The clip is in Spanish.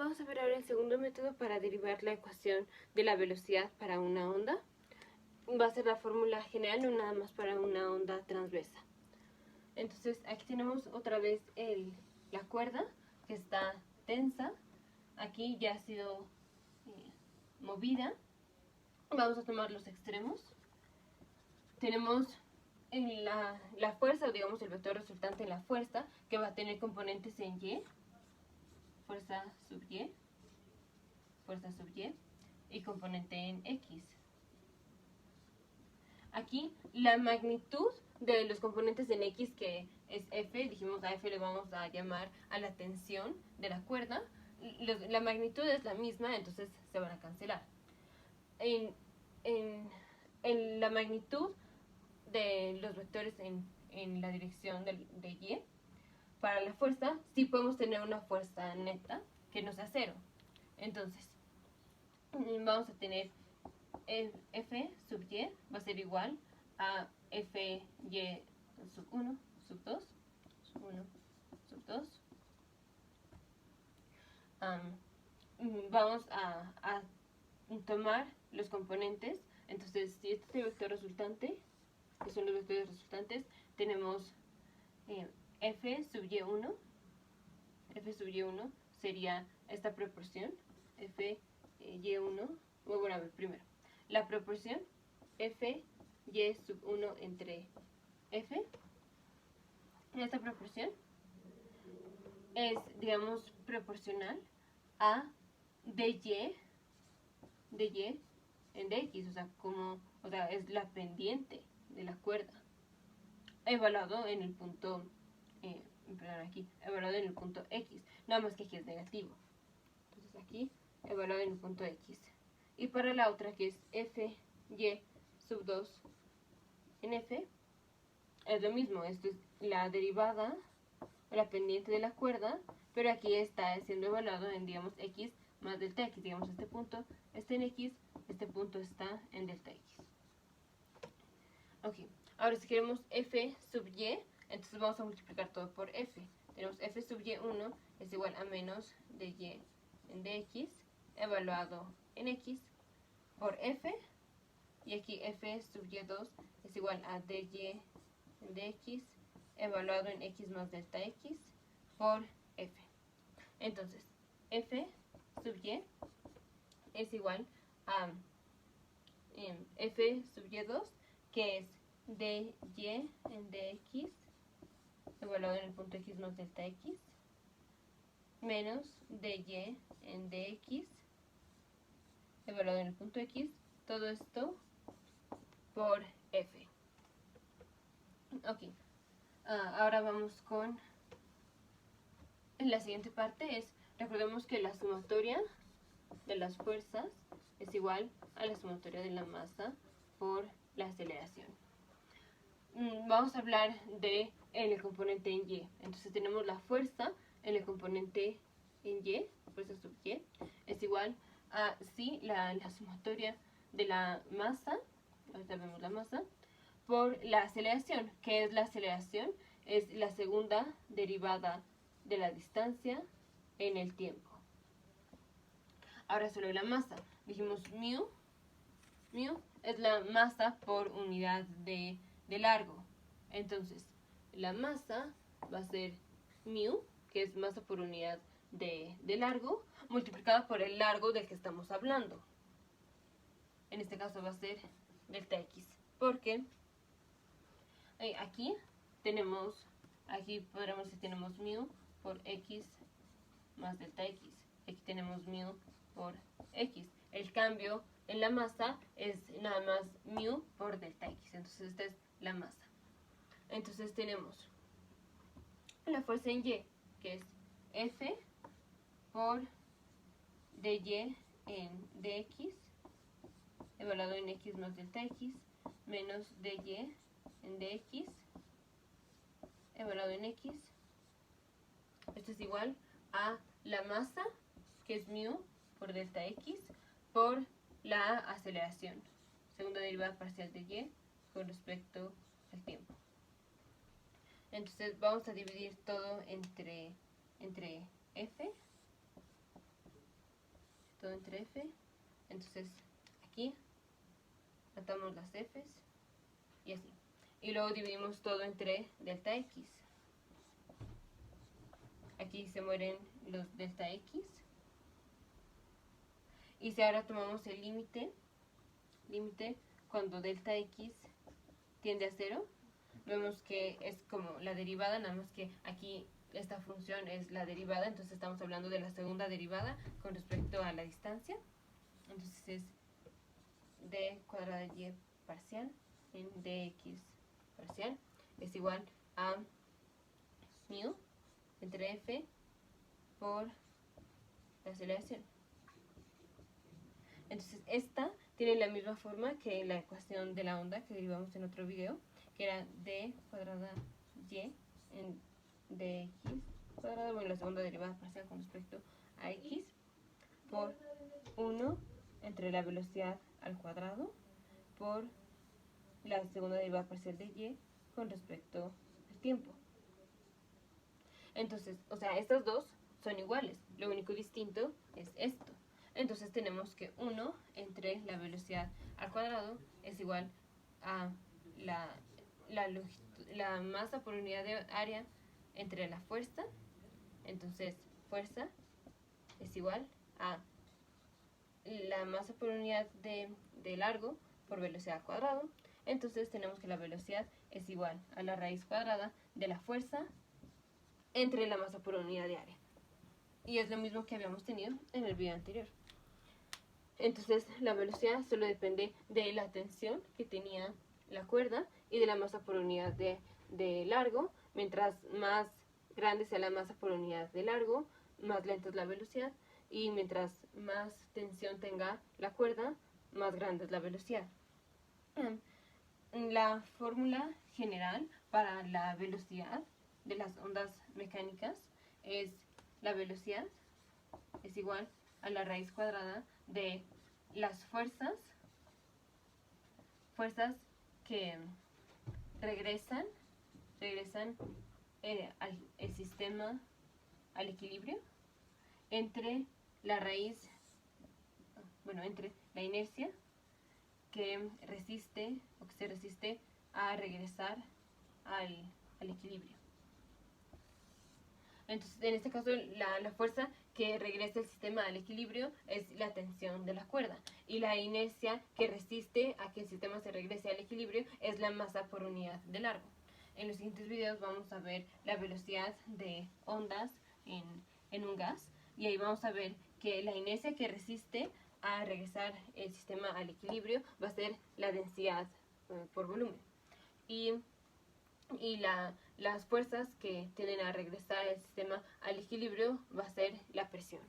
Vamos a ver ahora el segundo método para derivar la ecuación de la velocidad para una onda. Va a ser la fórmula general, no nada más para una onda transversa. Entonces aquí tenemos otra vez la cuerda que está tensa. Aquí ya ha sido movida. Vamos a tomar los extremos. Tenemos la fuerza, o digamos el vector resultante en la fuerza, que va a tener componentes en Y, fuerza sub Y, y componente en X. Aquí la magnitud de los componentes en X, que es F, dijimos a F le vamos a llamar a la tensión de la cuerda. La magnitud es la misma, entonces se van a cancelar. En la magnitud de los vectores en la dirección de Y, para la fuerza, sí podemos tener una fuerza neta que no sea cero. Entonces, vamos a tener F sub Y va a ser igual a Fy sub 1, sub 2, sub 1, sub 2. Vamos a tomar los componentes. Entonces, si este es el vector resultante, que son los vectores resultantes, tenemos F sub Y1. F sub Y1 sería esta proporción, F Y1. Bueno, a ver, primero, la proporción F Y sub 1 entre F. Esta proporción es, digamos, proporcional a dy en dx, o sea, es la pendiente de la cuerda, evaluado en el punto, evaluado en el punto x, nada más que aquí es negativo. Entonces aquí, evaluado en el punto x. Y para la otra, que es Fy sub 2 en F, es lo mismo, esto es la derivada o la pendiente de la cuerda, pero aquí está siendo evaluado en, digamos, x más delta x. Digamos, este punto está en x, este punto está en delta x. Ok, ahora si queremos f sub y, entonces vamos a multiplicar todo por f. Tenemos f sub y1 es igual a menos de y en dx, evaluado en x, por f, y aquí f sub y2 es igual a dy en dx, evaluado en x más delta x, por f. Entonces, f sub y es igual a f sub y2, que es dy en dx, evaluado en el punto x más delta x, menos dy en dx, evaluado en el punto x, todo esto por f. Ok, ahora vamos con la siguiente parte. Recordemos que la sumatoria de las fuerzas es igual a la sumatoria de la masa por la aceleración. Vamos a hablar en el componente en Y. Entonces tenemos la fuerza en el componente en Y, fuerza sub Y, es igual a, sí, la sumatoria de la masa, ahorita vemos la masa, por la aceleración. ¿Qué es la aceleración? Es la segunda derivada de la distancia en el tiempo. Ahora sobre la masa, dijimos mu es la masa por unidad de largo. Entonces, la masa va a ser mu, que es masa por unidad de largo, multiplicada por el largo del que estamos hablando. En este caso va a ser delta x, porque aquí podremos decir tenemos mu por x más delta x. Aquí tenemos mu por x. El cambio en la masa es nada más mu por delta x. Entonces esta es la masa. Entonces tenemos la fuerza en Y, que es F por dy en dx, evaluado en x más delta x, menos dy en dx, evaluado en x. Esto es igual a la masa, que es mu por delta x, por la aceleración, segunda derivada parcial de y con respecto al tiempo. Entonces vamos a dividir todo entre f, entre F. Entonces aquí atamos las F's y así. Y luego dividimos todo entre delta X. Aquí se mueren los delta X. Y si ahora tomamos el límite cuando delta X tiende a 0, vemos que es como la derivada, nada más que aquí esta función es la derivada, entonces estamos hablando de la segunda derivada con respecto a la distancia. Entonces es d cuadrada de y parcial en dx parcial es igual a mu entre f por la aceleración. Entonces esta tiene la misma forma que la ecuación de la onda que derivamos en otro video, que era d cuadrada y en dx cuadrada, bueno, la segunda derivada parcial con respecto a x, por 1 entre la velocidad al cuadrado por la segunda derivada parcial de y con respecto al tiempo. Entonces, o sea, estas dos son iguales, lo único distinto es esto. Entonces tenemos que 1 entre la velocidad al cuadrado es igual a la masa por unidad de área entre la fuerza. Entonces fuerza es igual a la masa por unidad de largo por velocidad al cuadrado. Entonces tenemos que la velocidad es igual a la raíz cuadrada de la fuerza entre la masa por unidad de área. Y es lo mismo que habíamos tenido en el video anterior. Entonces la velocidad solo depende de la tensión que tenía la cuerda y de la masa por unidad de largo. Mientras más grande sea la masa por unidad de largo, más lenta es la velocidad. Y mientras más tensión tenga la cuerda, más grande es la velocidad. La fórmula general para la velocidad de las ondas mecánicas es la velocidad es igual a la raíz cuadrada de las fuerzas que regresan el sistema al equilibrio entre la raíz, entre la inercia que resiste o que se resiste a regresar al equilibrio. Entonces, en este caso, la fuerza que regresa el sistema al equilibrio es la tensión de la cuerda. Y la inercia que resiste a que el sistema se regrese al equilibrio es la masa por unidad de largo. En los siguientes videos vamos a ver la velocidad de ondas en un gas. Y ahí vamos a ver que la inercia que resiste a regresar el sistema al equilibrio va a ser la densidad por volumen. Y las fuerzas que tienden a regresar el sistema al equilibrio va a ser la presión.